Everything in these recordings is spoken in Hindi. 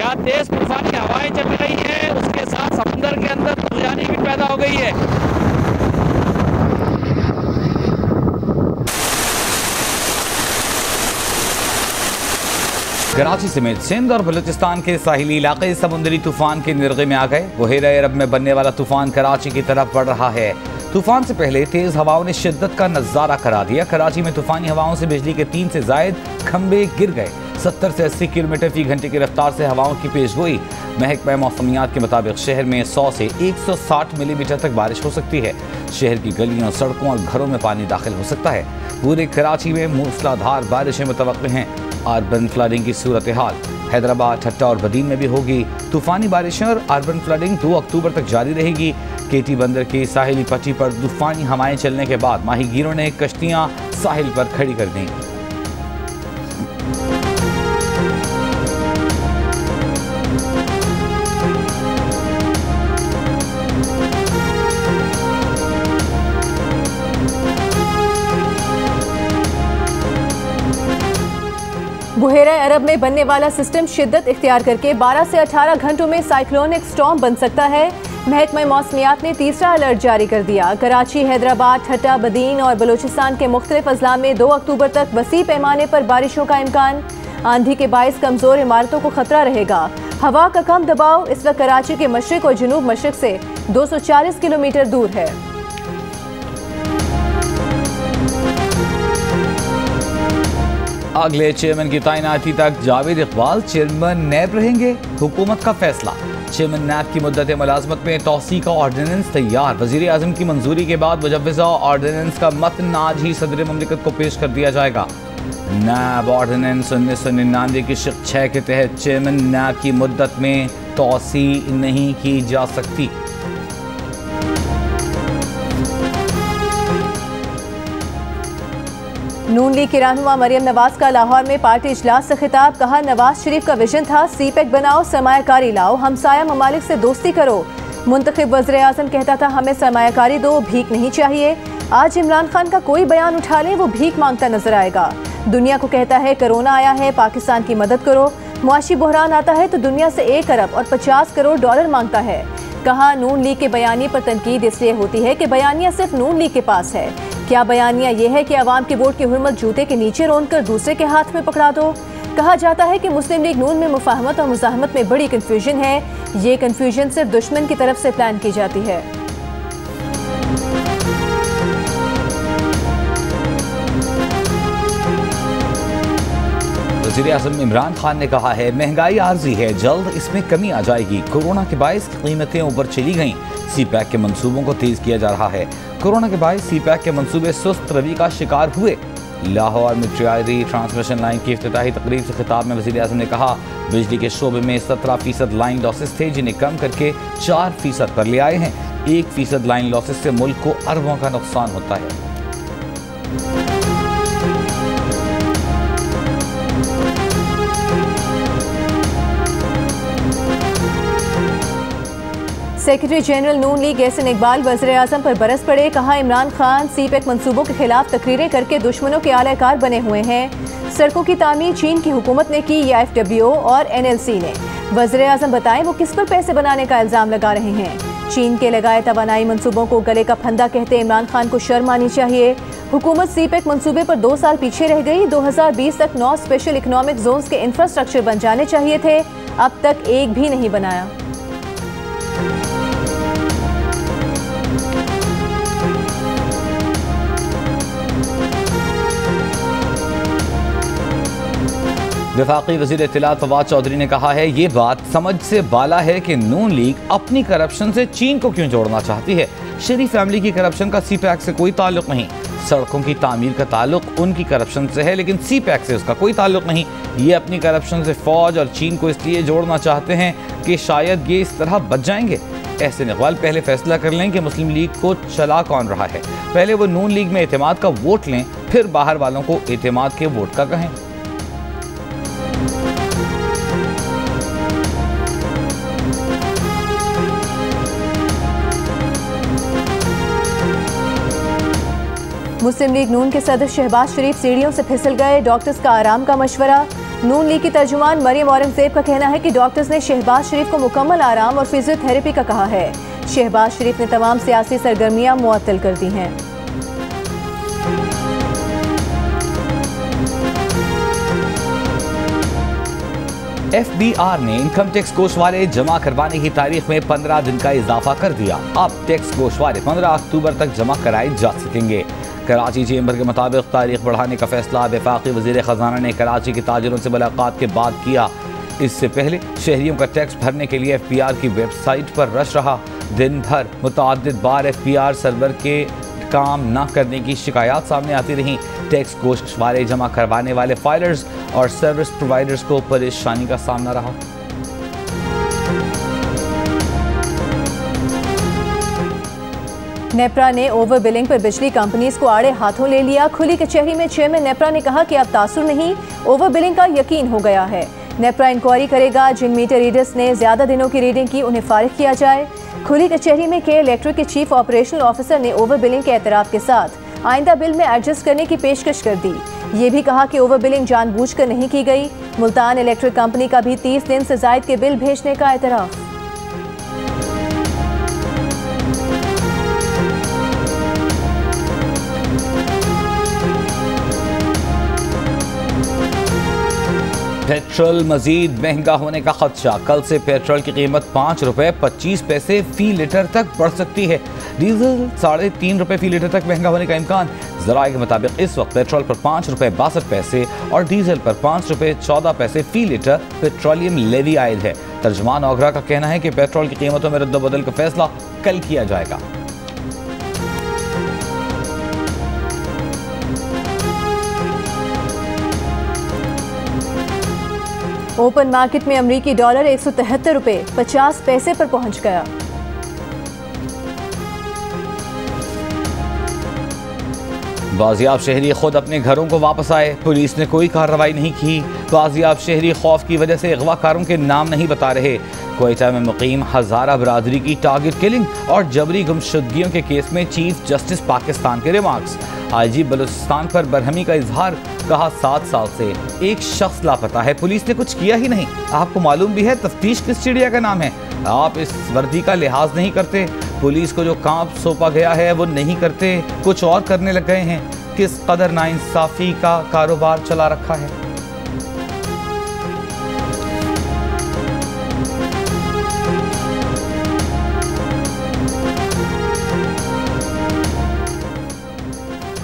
जहाँ तेज तूफानी हवाएं चल रही हैं, उसके साथ समुंदर के अंदर तूफानी भी पैदा हो गई है। कराची समेत सिंध और बलूचिस्तान के साहिली इलाके समुद्री तूफान के निर्गे में आ गए। बहेरा अरब में बनने वाला तूफान कराची की तरफ बढ़ रहा है। तूफान से पहले तेज हवाओं ने शिद्दत का नजारा करा दिया। कराची में तूफानी हवाओं से बिजली के 3 से जायद खंबे गिर गए। 70 से 80 किलोमीटर फी घंटे की रफ्तार से हवाओं की पेशगोई। महकमा मौसमियात के मुताबिक शहर में 100 से 160 मिलीमीटर तक बारिश हो सकती है। शहर की गलियों, सड़कों और घरों में पानी दाखिल हो सकता है। पूरे कराची में मूसलाधार बारिशें मुतवक्किल हैं। अर्बन फ्लडिंग की सूरत हाल हैदराबाद, ठट्टा और बदीन में भी होगी। तूफानी बारिशें और अर्बन फ्लडिंग 2 अक्टूबर तक जारी रहेगी। केटी बंदर की साहिली पट्टी पर तूफानी हवाएं चलने के बाद माहीगीरों ने कश्तियां साहिल पर खड़ी कर दी। बुहेरा अरब में बनने वाला सिस्टम शिद्दत इख्तियार करके 12 से 18 घंटों में साइक्लोनिक स्टॉर्म बन सकता है। महकमा मौसमियात ने तीसरा अलर्ट जारी कर दिया। कराची, हैदराबाद, ठट्टा, बदीन और बलूचिस्तान के मुख्तलिफ अजला में 2 अक्टूबर तक वसी पैमाने पर बारिशों का इम्कान। आंधी के बाइस कमजोर इमारतों को खतरा रहेगा। हवा का कम दबाव इस वक्त कराची के मशरिक और जनूब मशरिक से 240 किलोमीटर दूर है। अगले चेयरमैन की तैनाती तक जावेद इकबाल चेयरमैन नैब रहेंगे। हुकूमत का फैसला। चेयरमैन नैब की मुद्दत मुलाजमत में तौसी का ऑर्डिनेंस तैयार। वजीर आजम की मंजूरी के बाद मुजव्वज़ा ऑर्डिनेंस का मतन आज ही सदर मुमलिकत को पेश कर दिया जाएगा। नैब ऑर्डिनेंस 1999 की शिक 6 के तहत चेयरमैन नैब की मुद्दत में तौसी नहीं की जा सकती। नून लीग की रहनुमा मरियम नवाज का लाहौर में पार्टी इजलास से खिताब। कहा, नवाज शरीफ का विजन था सीपैक बनाओ, सरमायाकारी लाओ, हमसाया ममालिक से दोस्ती करो। मुंतखब वज़ीर आज़म कहता था हमें सरमायाकारी दो, भीख नहीं चाहिए। आज इमरान खान का कोई बयान उठा ले वो भीख मांगता नजर आएगा। दुनिया को कहता है कोरोना आया है, पाकिस्तान की मदद करो। मुआशी बहरान आता है तो दुनिया से 1 अरब और 50 करोड़ डॉलर मांगता है। कहा, नून लीग के बयानी पर तनकीद इसलिए होती है कि बयानिया सिर्फ नून लीग के पास है। क्या बयानिया ये है कि अवाम के वोट की हुर्मत जूते के नीचे रोनकर दूसरे के हाथ में पकड़ा दो? कहा जाता है कि मुस्लिम लीग नून में मुफाहमत और मुजाहमत में बड़ी कन्फ्यूजन है। ये कन्फ्यूजन सिर्फ दुश्मन की तरफ से प्लान की जाती है। वज़ीर आज़म इमरान खान ने कहा है महंगाई आर्जी है, जल्द इसमें कमी आ जाएगी। कोरोना के बायस कीमतें ऊपर चली गईं। सीपैक के मंसूबों को तेज किया जा रहा है। कोरोना के बायस सीपैक के मंसूबे सुस्त रवि का शिकार हुए। लाहौर में ट्रायरी ट्रांसमिशन लाइन की इफ्तिताही तकरीब से खिताब में वज़ीर आज़म ने कहा, बिजली के शोबे में 17% लाइन लॉसेस थे, जिन्हें कम करके 4% पर ले आए हैं। 1% लाइन लॉसेस से मुल्क को अरबों का नुकसान होता है। सेक्रेटरी जनरल नून लीग एहसन इकबाल वज़ीर आज़म पर बरस पड़े। कहा, इमरान खान सीपैक मंसूबों के खिलाफ तकरीरें करके दुश्मनों के आलाकार बने हुए हैं। सड़कों की तामीर चीन की हुकूमत ने की या FWO और NLC ने। वज़ीर आज़म बताएं वो किस पर पैसे बनाने का इल्ज़ाम लगा रहे हैं। चीन के लगाए तवानाई मंसूबों को गले का फंदा कहते इमरान खान को शर्म आनी चाहिए। हुकूमत सीपैक मंसूबे पर 2 साल पीछे रह गई। 2020 तक 9 स्पेशल इकनॉमिक जोन्स के इंफ्रास्ट्रक्चर बन जाने चाहिए थे, अब तक एक भी नहीं बनाया। वफाकी वज़ीर इत्तलात फवाद चौधरी ने कहा है, ये बात समझ से बाला है कि नून लीग अपनी करप्शन से चीन को क्यों जोड़ना चाहती है। शरीफ फैमिली की करप्शन का सीपैक से कोई ताल्लुक नहीं। सड़कों की तामीर का ताल्लुक उनकी करप्शन से है, लेकिन सीपैक से उसका कोई ताल्लुक नहीं। ये अपनी करप्शन से फौज और चीन को इसलिए जोड़ना चाहते हैं कि शायद ये इस तरह बच जाएंगे। एहसन इकबाल पहले फैसला कर लें कि मुस्लिम लीग को चला कौन रहा है। पहले वो नून लीग में एतमाद का वोट लें, फिर बाहर वालों को एतमाद के वोट का कहें। मुस्लिम लीग नून के सदर शहबाज शरीफ सीढ़ियों से फिसल गए। डॉक्टर्स का आराम का मशवरा। नून लीग की तर्जुमान मरियम औरंगजेब का कहना है कि डॉक्टर्स ने शहबाज शरीफ को मुकम्मल आराम और फिजियोथेरेपी का कहा है। शहबाज शरीफ ने तमाम सियासी सरगर्मियां मुअत्तल कर दी हैं। FBR ने इनकम टैक्स गोशवारे जमा करवाने की तारीख में 15 दिन का इजाफा कर दिया। अब टैक्स गोशवारे 15 अक्टूबर तक जमा कराए जा सकेंगे। कराची चेंबर के मुताबिक तारीख बढ़ाने का फैसला वफाकी वज़ीर ख़जाना ने कराची के ताजिरों से मुलाकात के बाद किया। इससे पहले शहरियों का टैक्स भरने के लिए FBR की वेबसाइट पर रश रहा। दिन भर मुतअद्दिद बार FBR सर्वर के काम न करने की शिकायत सामने आती रहीं। टैक्स गोशवारे जमा करवाने वाले फाइलर्स और सर्विस प्रोवाइडर्स को परेशानी का सामना रहा। नेपरा ने ओवर बिलिंग पर बिजली कंपनीज को आड़े हाथों ले लिया। खुली कचहरी में चेयरमैन नेपरा ने कहा कि अब तासुर नहीं, ओवर बिलिंग का यकीन हो गया है। नेपरा इंक्वायरी करेगा। जिन मीटर रीडर्स ने ज्यादा दिनों की रीडिंग की उन्हें फारिग किया जाए। खुली कचहरी में के इलेक्ट्रिक के चीफ ऑपरेशनल ऑफिसर ने ओवर बिलिंग के एतराफ के साथ आइंदा बिल में एडजस्ट करने की पेशकश कर दी। ये भी कहा कि ओवर बिलिंग जानबूझकर नहीं की गई। मुल्तान इलेक्ट्रिक कंपनी का भी 30 दिन से जायद के बिल भेजने का एतराफ। पेट्रोल मजीद महंगा होने का खदशा। कल से पेट्रोल की कीमत 5 रुपए 25 पैसे फी लीटर तक बढ़ सकती है। डीजल 3.5 रुपए फी लीटर तक महंगा होने का इम्कान। ज़राए के मुताबिक इस वक्त पेट्रोल पर 5 रुपए 62 पैसे और डीजल पर 5 रुपए 14 पैसे फी लीटर पेट्रोलियम लेवी आयद है। तर्जुमान ओगरा का कहना है कि पेट्रोल की कीमतों में रद्द-बदल का फैसला कल किया जाएगा। ओपन मार्केट में अमरीकी डॉलर 173 रुपए 50 पैसे पर पहुंच गया। बाजियाब शहरी खुद अपने घरों को वापस आए। पुलिस ने कोई कार्रवाई नहीं की। बाजियाब शहरी खौफ की वजह से अगवाकारों के नाम नहीं बता रहे। क्वेटा में मुकीम हज़ारा बरादरी की टारगेट किलिंग और जबरी गुमशुदगियों के केस में चीफ जस्टिस पाकिस्तान के रिमार्क्स। IG बलूचिस्तान पर बरहमी का इजहार। कहा 7 साल से एक शख्स लापता है, पुलिस ने कुछ किया ही नहीं। आपको मालूम भी है तफ्तीश किस चिड़िया का नाम है। आप इस वर्दी का लिहाज नहीं करते। पुलिस को जो काम सौंपा गया है वो नहीं करते, कुछ और करने लग गए हैं। किस कदर नाइंसाफी का कारोबार चला रखा है।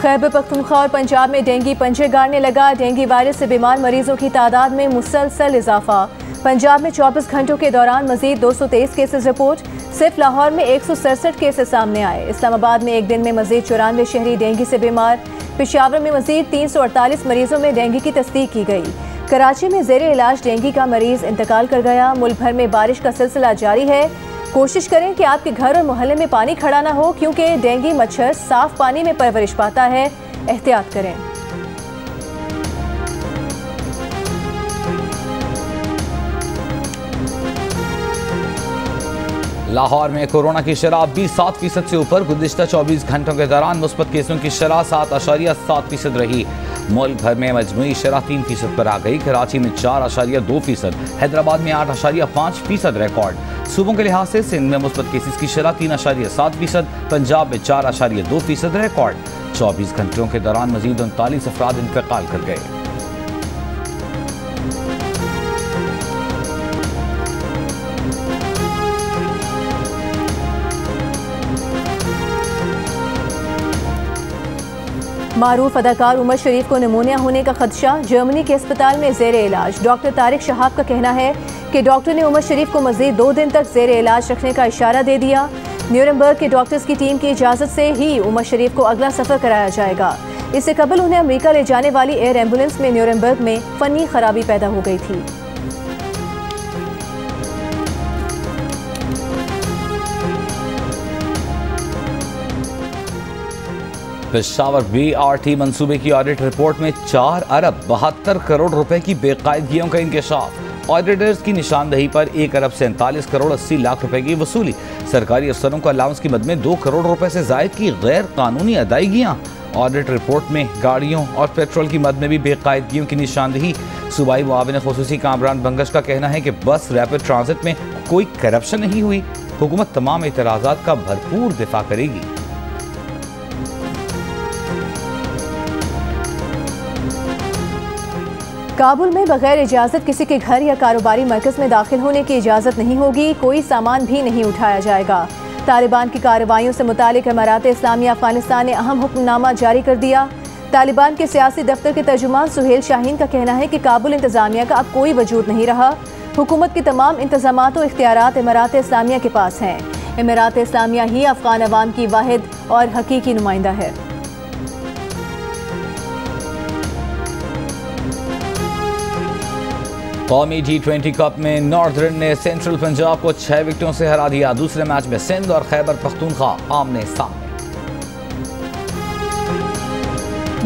खैबर पख्तूनख्वा और पंजाब में डेंगू पंजे गाड़ने लगा। डेंगू वायरस से बीमार मरीजों की तादाद में मुसलसल इजाफा। पंजाब में 24 घंटों के दौरान मजीद 223 केसेस रिपोर्ट। सिर्फ लाहौर में 167 केसेस सामने आए। इस्लामाबाद में एक दिन में मजीद 94 शहरी डेंगू से बीमार। पेशावर में मजीद 348 मरीजों में डेंगू की तस्दीक की गई। कराची में जेरे इलाज डेंगू का मरीज इंतकाल कर गया। मुल्क भर में बारिश का सिलसिला जारी है। कोशिश करें कि आपके घर और मोहल्ले में पानी खड़ा ना हो, क्योंकि डेंगू मच्छर साफ पानी में परवरिश पाता है। एहतियात करें। लाहौर में कोरोना की शरह 27% से ऊपर। गुज़िश्ता 24 घंटों के दौरान मुस्बत केसों की शरह 7.7% रही। मुल्क भर में मजमूई शरह 3% पर आ गई। कराची में 4.2%, हैदराबाद में 8.5% रिकॉर्ड। सूबों के लिहाज से सिंध में मुस्बत केसेस की शरह 3.7%, पंजाब में 4.2% रिकॉर्ड। 24 घंटों के दौरान मजीद 39 अफराद इंतकाल कर गए। मारूफ अदाकार उमर शरीफ को निमोनिया होने का खदशा। जर्मनी के अस्पताल में जेरे इलाज। डॉक्टर तारिक शहाब का कहना है कि डॉक्टर ने उमर शरीफ को मजीद 2 दिन तक जेरे इलाज रखने का इशारा दे दिया। न्यूरमबर्ग के डॉक्टर्स की टीम की इजाज़त से ही उमर शरीफ को अगला सफ़र कराया जाएगा। इससे कबल उन्हें अमेरिका ले जाने वाली एयर एम्बुलेंस में न्यूरमबर्ग में फ़नी खराबी पैदा हो गई थी। पेशावर BRT मंसूबे की ऑडिट रिपोर्ट में 4 अरब 72 करोड़ रुपए की बेकायदगियों का इंकशाफ। ऑडिटर्स की निशानदही पर 1 अरब 47 करोड़ 80 लाख रुपए की वसूली। सरकारी अफसरों को अलाउंस की मद में 2 करोड़ रुपए से जायद की गैर कानूनी अदायगियां। ऑडिट रिपोर्ट में गाड़ियों और पेट्रोल की मद में भी बेकायदगियों की निशानदही। सूबाई मुआविन खुसूसी कामरान बंगश का कहना है कि बस रैपिड ट्रांजिट में कोई करप्शन नहीं हुई। हुकूमत तमाम एतराज़ात का भरपूर दिफा करेगी। काबुल में बगैर इजाज़त किसी के घर या कारोबारी मरकज़ में दाखिल होने की इजाज़त नहीं होगी। कोई सामान भी नहीं उठाया जाएगा। तालिबान की कार्रवाइयों से मुतालिक इमारात इस्लामिया अफगानिस्तान ने अहम हुक्मनामा जारी कर दिया। तालिबान के सियासी दफ्तर के तर्जुमान सुहेल शाहीन का कहना है कि काबुल इंतजामिया का अब कोई वजूद नहीं रहा। हुकूमत के तमाम इंतजामात और इख्तियारात इमारात इस्लामिया के पास हैं। इमारात इस्लामिया ही अफगान अवाम की वाहिद और हकीकी नुमाइंदा है। कौमी T20 कप में नॉर्दर्न ने सेंट्रल पंजाब को 6 विकेटों से हरा दिया। दूसरे मैच में सिंध और खैबर पख्तूनख्वा आमने सामने।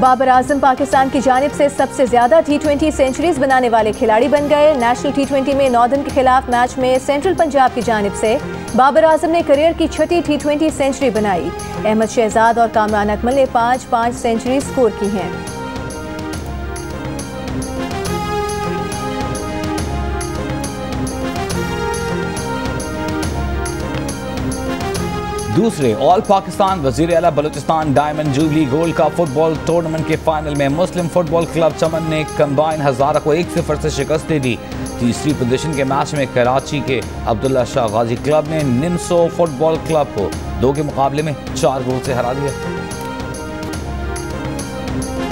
बाबर आजम पाकिस्तान की जानिब से सबसे ज्यादा T20 सेंचुरीज बनाने वाले खिलाड़ी बन गए। नेशनल T20 में नॉर्दर्न के खिलाफ मैच में सेंट्रल पंजाब की जानिब से बाबर आजम ने करियर की 6ठी T20 सेंचुरी बनाई। अहमद शहजाद और कामरान अकमल ने 5-5 सेंचुरी स्कोर की हैं। दूसरे ऑल पाकिस्तान वजीर आला Balochistan diamond jubilee gold cup football tournament के फाइनल में मुस्लिम फुटबॉल क्लब चमन ने कंबाइन हजारा को 1-0 से शिकस्त दे दी। तीसरी पोजीशन के मैच में कराची के अब्दुल्ला शाह गाजी क्लब ने निम्सो फुटबॉल क्लब को 2 के मुकाबले में 4 गोल से हरा दिया।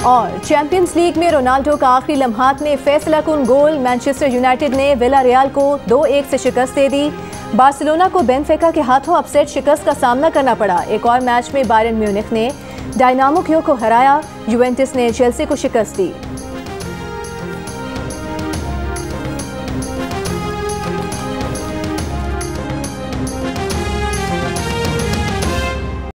और चैंपियंस लीग में रोनाल्डो का आखिरी लम्हात में फैसला कुन गोल। मैनचेस्टर यूनाइटेड ने विलारियल को 2-1 से शिकस्त दे दी। बार्सिलोना को बेनफिका के हाथों अपसेट शिकस्त का सामना करना पड़ा। एक और मैच में बायरन म्यूनिख ने डायनामो क्यो को हराया। यूवेंटस ने चेल्सी को शिकस्त दी।